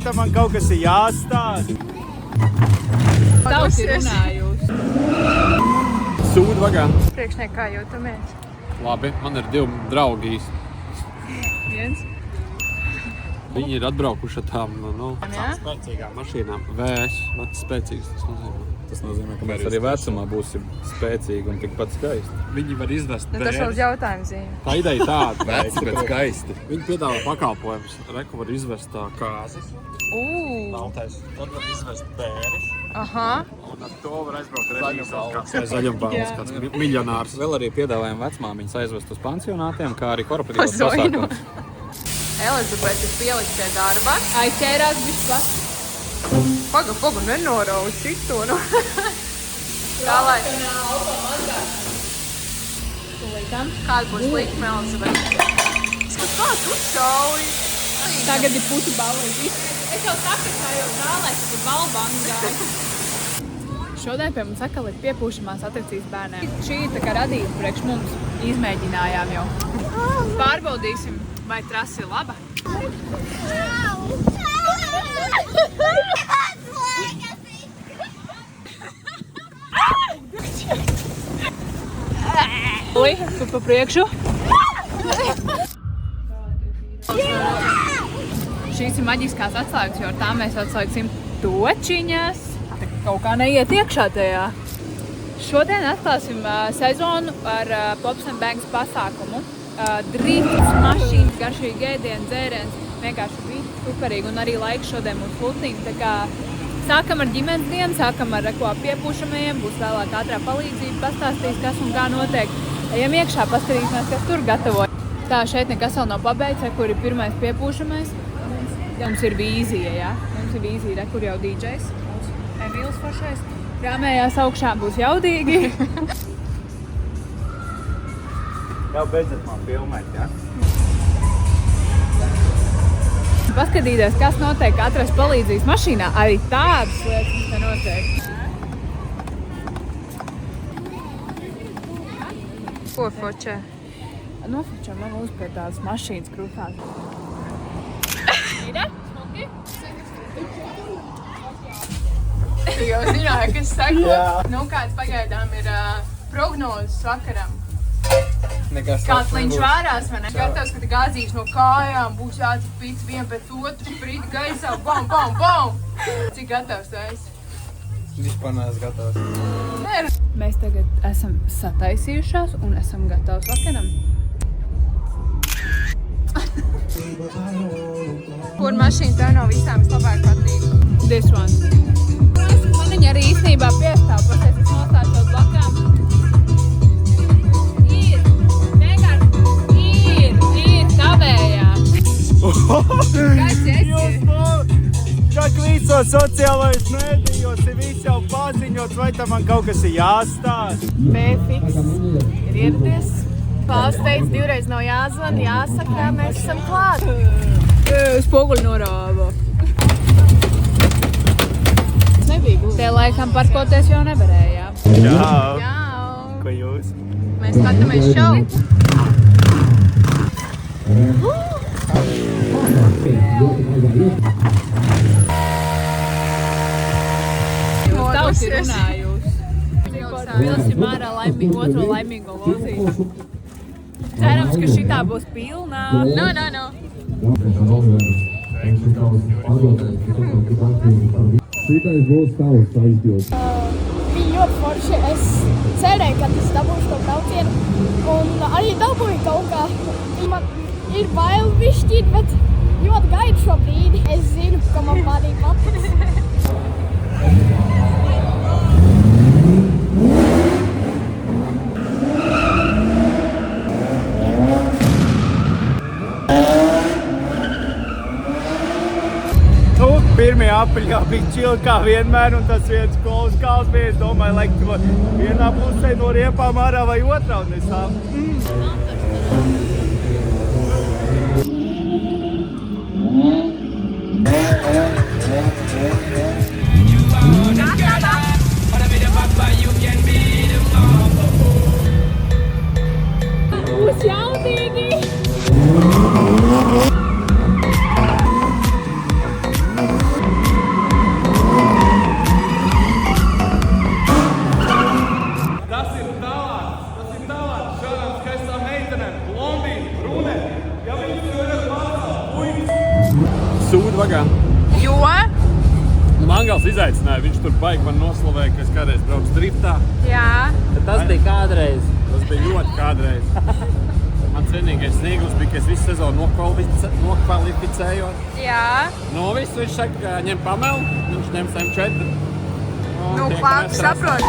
Tad man kaut kas ir jāstāsta. Tavs ir runājjūs. Sūdu vagā. Priekšniek, kā jūtamies? Labi, man ir 2 draugi īsti. Viens. Viņi ir atbraukuši ar tām, Jā? spēcīgām mašīnām. Vecs spēcīgs, tas nozīmē. Tas nozīmē, ka mēs arī vecumā būsim spēcīgi un tikpat skaisti. Viņi var izvest Tas vēl uz jautājumu zīme. Tā ideja tāda. Veci, bet skaisti. Viņi piedāvā pakalpojumus. Reku var izvest tā kāzas. Baltais. Tad var izvest bēres. Aha. Un ar to var aizbraukt redzības zaļumbāls, kāds miljonārs. Vēl arī piedāvājam vecmāmiņas aizvest uz pansionātiem, kā arī korporatīvos pasākumus. Elizabete ir pielikt pie darba. Aizķērās bišķi pats. Paga, nenorauj šito, nu. Tā lai. Kāda būs likme, Elizabete? Skat, kā tu šauji? Tagad ir pusi balīgi. Es jau saku, kā jau zālē, ka ir balbanga. Šodien pie mums atkal ir piepūšamās atrakcijas bērniem. Šī ir tā kā radīta priekš mums. Izmēģinājām jau. Pārbaudīsim, vai trasa ir laba. Oi, tu pa priekšu. Šīs ir maģiskās atslēgas, jo ar tām mēs atslēgsim točiņas. Kaut kā neiet iekšā tajā. Šodien atklāsim sezonu ar Pops & Bangs pasākumu. Drifts, mašīnas, garšīgi ēdienu, dzēriens. Vienkārši bija superīgi un arī laiks šodien mums flutnīgi. Tā kā sākam ar ģimenes dienu, sākam ar ko piepūšamajiem, būs vēlāk ātrā palīdzība, pastāstīs, kas un kā notiek. Ejam iekšā, paskatīsimies, kas tur gatavoja. Tā, šeit nekas vēl nav pabeigts, kur ir pirmais piepūšamais. Mums ir vīzija, jā? Mums ir vīzija, kur jau DJs. Emīls foršais. Rāmējās augšā būs jaudīgi. Jau beidzot man filmēt, jā? Paskatīties, kas notiek, atrast palīdzības mašīnā. Arī tādas lietas mums te notiek. Ko fočē? Nofočē man uzpēc tādas mašīnas krūtās. Ir? Smuki? Tu jau zināji, kas seko? Nu, kāds pagaidām ir prognozes vakaram. Kāds liņš vārās, vai ne? Gatavs, ka te gāzīs no kājām, būs jācipīts vien pēc otru, sprīti gaisā, bam, bam, bam! Cik gatavs tu esi? Vispār neesmu gatavs. Mēs tagad esam sataisījušās un esam gatavs vakaram. Kur mašīna tev no visām vislabāk patīk? This one. Man viņa arī īstenībā piestāv, pasies es nostāšos blakām. Ir tavējā. Kāds esi? Kā klīcot sociālajos mēdījos, ir viss jau paziņots, vai tam man kaut kas ir jāstāsta? B-Fix ir ieradies. Pāvs teica, 2 reiz nav jāzvan, jāsaka, mēs esam klāt. Spoguļi norāva. Nebija gluži. Te laikam parkoties jau nevarēja. Jā. Čau! Ko jūs? Mēs skatāmies šovu. Tavs ir runājjūs. Vilsim ārā otro laimīgo lozīti. Cerams, ka šitā būs pilnā. No. Šitais būs tavs aizjūts. Bija ļoti forši. Es cerēju, ka es dabūšu to braucienu. Un arī dabūju kaut kā. Man ir bail bišķīt, bet ļoti gaidu šo brīdi. Es zinu, ka man patīk patiks. Pirmie apaļā bija čili kā vienmēr, un tas viens kolas kāls bija, es domāju, lai to vienā pusē no riepām ārā vai otrā, un es sāku. Būs jaudīgi! gan. Jo? Nu, Mangals izaicināja, viņš tur baigi man noslavēja, ka es kādreiz braucu driftā. Jā. Tas bija kādreiz. Tas bija ļoti kādreiz. Mans vienīgais sniegums bija, ka es visu sezonu nokvalificējos. Jā. Nu, viss viņš saka, ka ņem pamelu, viņš ņem SM4. Nu, saprot.